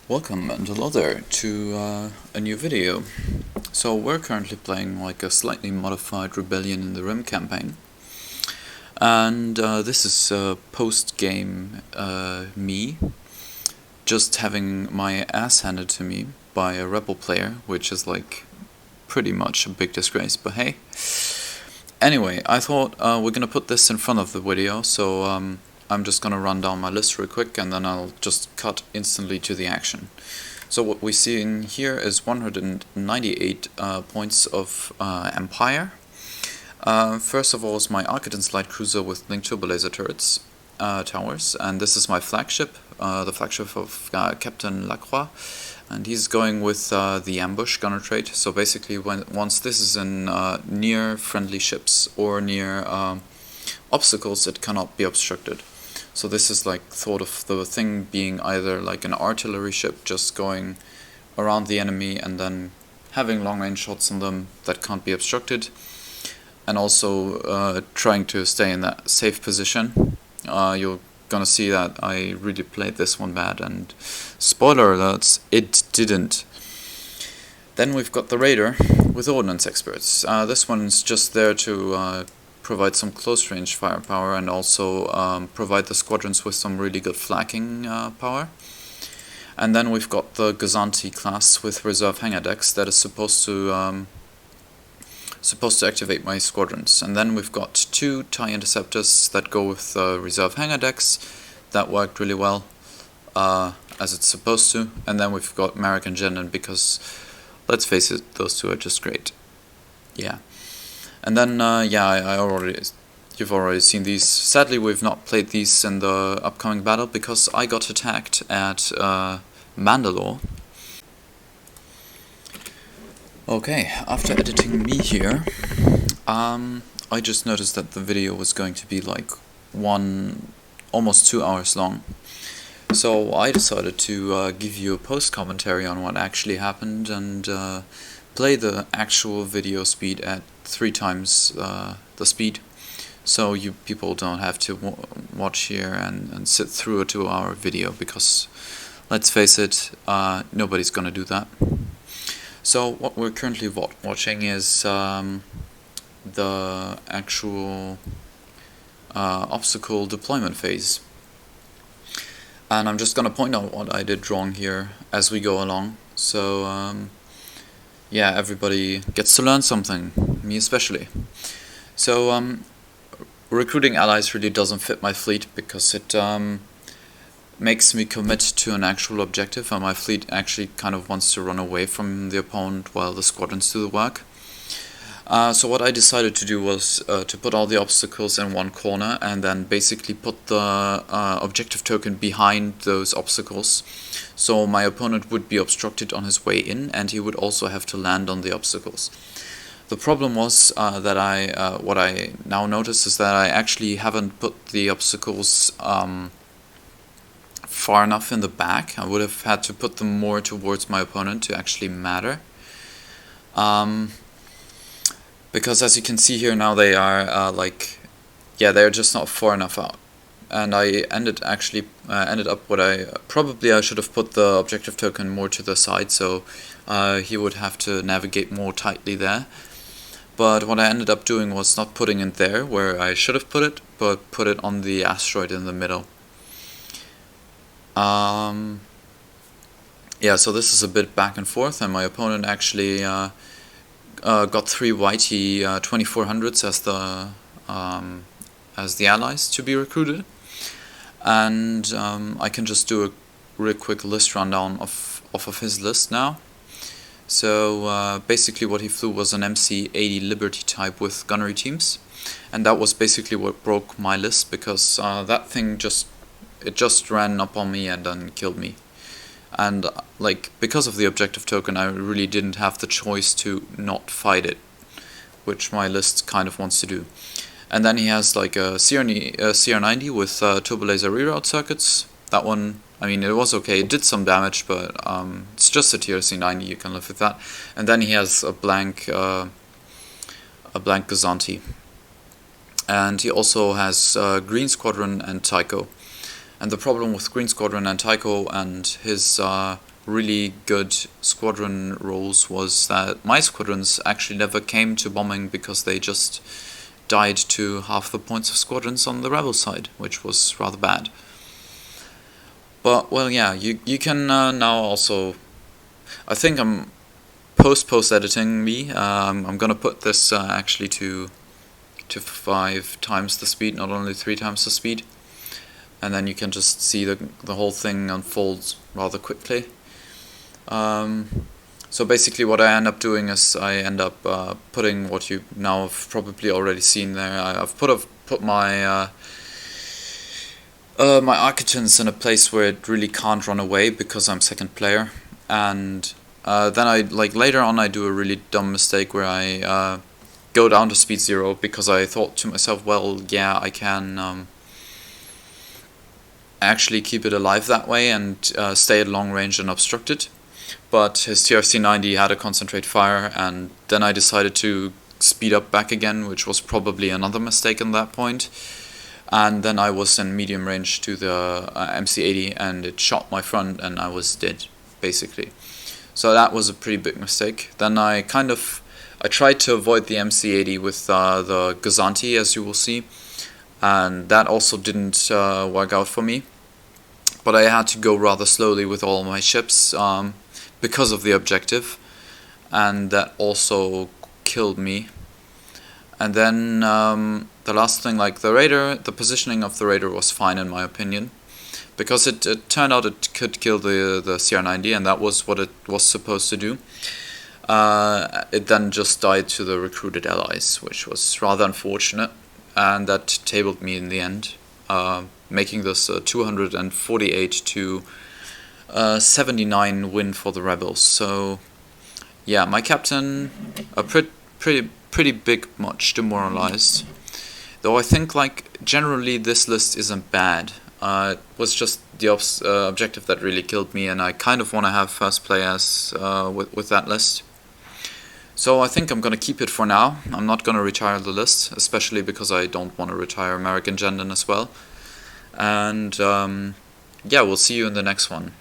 Welcome and hello there to a new video. So we're currently playing like a slightly modified Rebellion in the Rim campaign, and this is post-game me just having my ass handed to me by a rebel player, which is like pretty much a big disgrace, but hey. Anyway, I thought we're gonna put this in front of the video, so I'm just gonna run down my list real quick and then I'll just cut instantly to the action. So what we see in here is 198 points of Empire. First of all is my Archidance light cruiser with linked turbo laser turrets, towers, and this is my flagship, the flagship of Captain Lacroix, and he's going with the ambush gunner trait. So basically once this is in near friendly ships or near obstacles, it cannot be obstructed. So this is like thought of the thing being either like an artillery ship just going around the enemy and then having long range shots on them that can't be obstructed, and also trying to stay in that safe position. You're gonna see that I really played this one bad, and spoiler alerts, it didn't. Then we've got the Raider with ordnance experts. This one's just there to provide some close range firepower and also provide the squadrons with some really good flak-ing power. And then we've got the Gazanti class with reserve hangar decks that is supposed to activate my squadrons. And then we've got two TIE interceptors that go with reserve hangar decks. That worked really well, as it's supposed to. And then we've got Merrick and Jendon because, let's face it, those two are just great. Yeah. And then, you've already seen these. Sadly, we've not played these in the upcoming battle because I got attacked at Mandalore. Okay, after editing me here, I just noticed that the video was going to be like almost 2 hours long. So I decided to give you a post-commentary on what actually happened and play the actual video speed at 3 times the speed, so you people don't have to watch here and sit through a 2-hour video, because let's face it, nobody's gonna do that. So what we're currently watching is the actual obstacle deployment phase, and I'm just gonna point out what I did wrong here as we go along, so yeah, everybody gets to learn something, me especially. So recruiting allies really doesn't fit my fleet because it makes me commit to an actual objective, and my fleet actually kind of wants to run away from the opponent while the squadrons do the work. So what I decided to do was to put all the obstacles in one corner and then basically put the objective token behind those obstacles, so my opponent would be obstructed on his way in and he would also have to land on the obstacles. The problem was that what I now notice is that I actually haven't put the obstacles far enough in the back. I would have had to put them more towards my opponent to actually matter. Because as you can see here now, they are they're just not far enough out, and I ended up what I should have put the objective token more to the side, so he would have to navigate more tightly there. But what I ended up doing was not putting it there where I should have put it, but put it on the asteroid in the middle. Yeah, so this is a bit back and forth, and my opponent actually got 3 YT 2400s as the allies to be recruited, and I can just do a real quick list rundown off of his list now. So basically what he flew was an MC-80 Liberty type with gunnery teams, and that was basically what broke my list, because that thing just ran up on me and then killed me. And because of the objective token, I really didn't have the choice to not fight it, which my list kind of wants to do. And then he has like a CR90 with turbo laser reroute circuits. That one, I mean, it was okay, it did some damage, but it's just a TRC-90, you can live with that. And then he has a blank Gazanti. And he also has Green Squadron and Tycho. And the problem with Green Squadron and Tycho and his really good squadron roles was that my squadrons actually never came to bombing because they just died to half the points of squadrons on the rebel side, which was rather bad. But, well, yeah, you can now also... I think I'm post editing me. I'm gonna put this actually to 5 times the speed, not only 3 times the speed, and then you can just see the whole thing unfolds rather quickly. So basically what I end up doing is I end up putting what you now have probably already seen there. I've put my my Architans in a place where it really can't run away because I'm second player, and then I later on I do a really dumb mistake where I go down to speed 0 because I thought to myself, well, yeah, I can actually keep it alive that way and stay at long range and obstruct it. But his TRC-90 had a concentrate fire, and then I decided to speed up back again, which was probably another mistake at that point. And then I was in medium range to the MC-80, and it shot my front, and I was dead, basically. So that was a pretty big mistake. Then I tried to avoid the MC-80 with the Gazanti, as you will see, and that also didn't work out for me. But I had to go rather slowly with all my ships because of the objective, and that also killed me. And then the last thing, like the Raider, the positioning of the Raider was fine in my opinion, because it turned out it could kill the CR-90, and that was what it was supposed to do. It then just died to the recruited allies, which was rather unfortunate, and that tabled me in the end, making this 248 to 79 win for the rebels. So yeah, my captain pretty big much demoralized, though I think like generally this list isn't bad. It was just the objective that really killed me, and I kind of want to have first players with that list. So I think I'm gonna keep it for now. I'm not gonna retire the list, especially because I don't want to retire American Gendon as well. And yeah, we'll see you in the next one.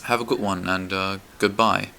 Have a good one, and goodbye.